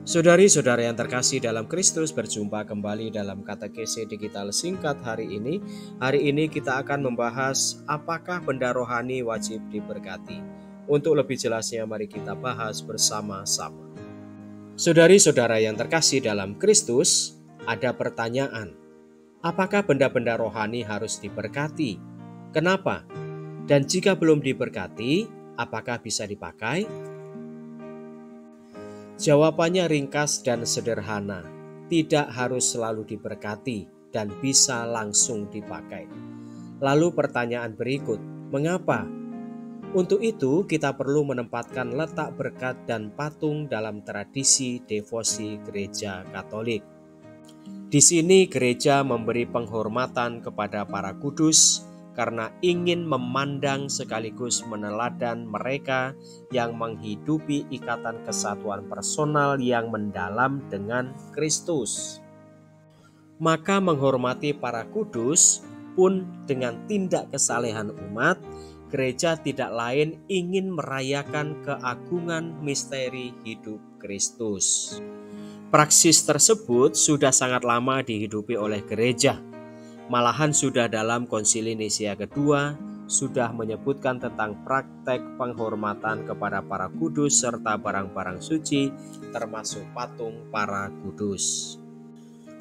Saudari-saudara yang terkasih dalam Kristus, berjumpa kembali dalam katekese digital singkat hari ini. Hari ini kita akan membahas apakah benda rohani wajib diberkati. Untuk lebih jelasnya mari kita bahas bersama-sama. Saudari-saudara yang terkasih dalam Kristus, ada pertanyaan. Apakah benda-benda rohani harus diberkati? Kenapa? Dan jika belum diberkati, apakah bisa dipakai? Jawabannya ringkas dan sederhana, tidak harus selalu diberkati dan bisa langsung dipakai. Lalu pertanyaan berikut, mengapa? Untuk itu kita perlu menempatkan letak berkat dan patung dalam tradisi devosi gereja Katolik. Di sini gereja memberi penghormatan kepada para kudus, karena ingin memandang sekaligus meneladan mereka yang menghidupi ikatan kesatuan personal yang mendalam dengan Kristus. Maka menghormati para kudus pun dengan tindak kesalehan umat, gereja tidak lain ingin merayakan keagungan misteri hidup Kristus. Praksis tersebut sudah sangat lama dihidupi oleh gereja. Malahan sudah dalam Konsili Nisia kedua sudah menyebutkan tentang praktek penghormatan kepada para kudus serta barang-barang suci termasuk patung para kudus.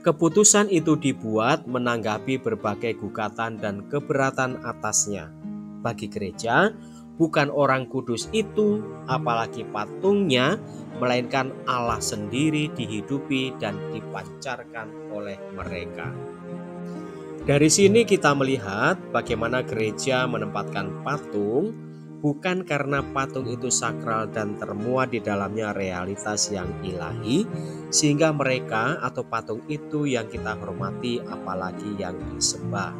Keputusan itu dibuat menanggapi berbagai gugatan dan keberatan atasnya. Bagi gereja, bukan orang kudus itu, apalagi patungnya, melainkan Allah sendiri dihidupi dan dipancarkan oleh mereka. Dari sini kita melihat bagaimana gereja menempatkan patung bukan karena patung itu sakral dan termuat di dalamnya realitas yang ilahi, sehingga mereka atau patung itu yang kita hormati apalagi yang disembah.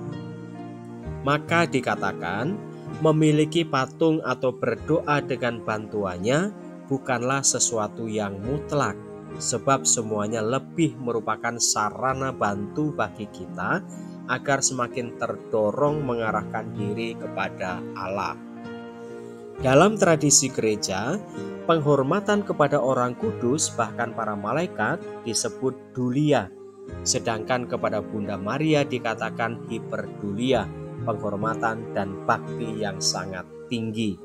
Maka dikatakan memiliki patung atau berdoa dengan bantuannya bukanlah sesuatu yang mutlak, sebab semuanya lebih merupakan sarana bantu bagi kita agar semakin terdorong mengarahkan diri kepada Allah. Dalam tradisi gereja, penghormatan kepada orang kudus bahkan para malaikat disebut dulia, sedangkan kepada Bunda Maria dikatakan hiperdulia, penghormatan dan bakti yang sangat tinggi.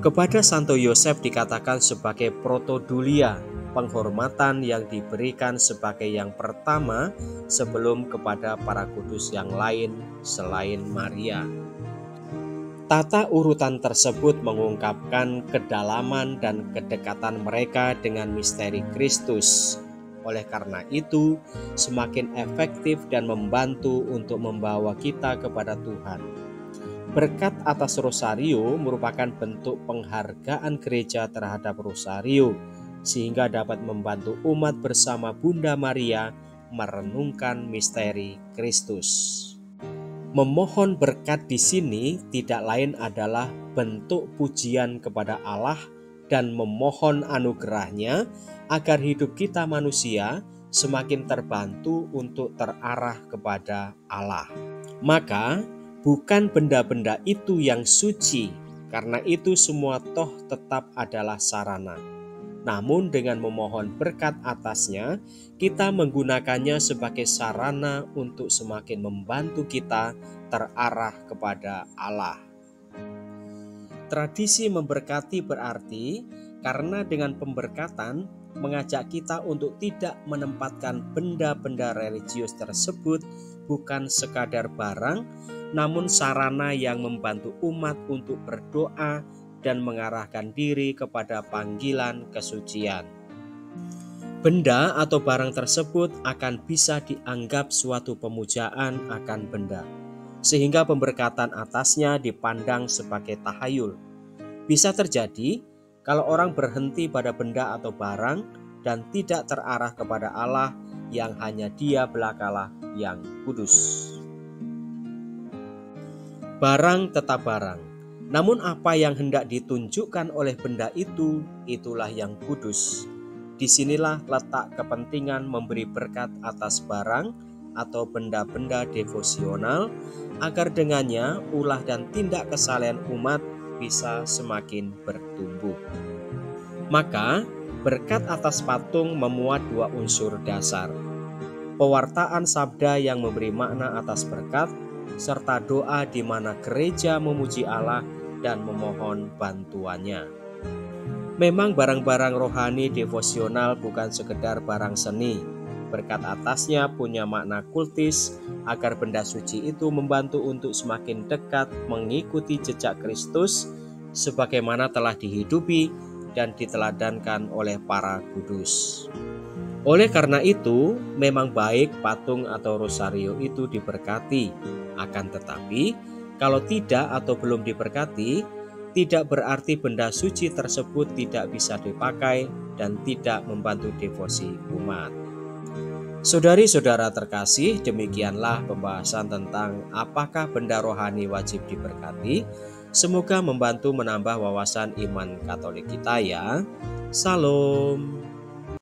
Kepada Santo Yosef dikatakan sebagai protodulia, penghormatan yang diberikan sebagai yang pertama sebelum kepada para kudus yang lain selain Maria. Tata urutan tersebut mengungkapkan kedalaman dan kedekatan mereka dengan misteri Kristus. Oleh karena itu, semakin efektif dan membantu untuk membawa kita kepada Tuhan. Berkat atas rosario merupakan bentuk penghargaan gereja terhadap rosario, sehingga dapat membantu umat bersama Bunda Maria merenungkan misteri Kristus. Memohon berkat di sini tidak lain adalah bentuk pujian kepada Allah dan memohon anugerahnya agar hidup kita manusia semakin terbantu untuk terarah kepada Allah. Maka bukan benda-benda itu yang suci, karena itu semua toh tetap adalah sarana. Namun dengan memohon berkat atasnya, kita menggunakannya sebagai sarana untuk semakin membantu kita terarah kepada Allah. Tradisi memberkati berarti karena dengan pemberkatan mengajak kita untuk tidak menempatkan benda-benda religius tersebut bukan sekadar barang, namun sarana yang membantu umat untuk berdoa dan mengarahkan diri kepada panggilan kesucian. Benda atau barang tersebut akan bisa dianggap suatu pemujaan akan benda, sehingga pemberkatan atasnya dipandang sebagai tahayul. Bisa terjadi kalau orang berhenti pada benda atau barang dan tidak terarah kepada Allah yang hanya Dia belakalah yang kudus. Barang tetap barang. Namun apa yang hendak ditunjukkan oleh benda itu, itulah yang kudus. Disinilah letak kepentingan memberi berkat atas barang atau benda-benda devosional, agar dengannya ulah dan tindak kesalehan umat bisa semakin bertumbuh. Maka Berkat atas patung memuat dua unsur dasar: pewartaan sabda yang memberi makna atas berkat, serta doa di mana gereja memuji Allah dan memohon bantuannya. Memang barang-barang rohani devosional bukan sekedar barang seni. Berkat atasnya punya makna kultis agar benda suci itu membantu untuk semakin dekat mengikuti jejak Kristus sebagaimana telah dihidupi dan diteladankan oleh para kudus. Oleh karena itu, memang baik patung atau rosario itu diberkati. Akan tetapi, kalau tidak atau belum diberkati, tidak berarti benda suci tersebut tidak bisa dipakai dan tidak membantu devosi umat. Saudari-saudara terkasih, demikianlah pembahasan tentang apakah benda rohani wajib diberkati. Semoga membantu menambah wawasan iman Katolik kita ya. Salam.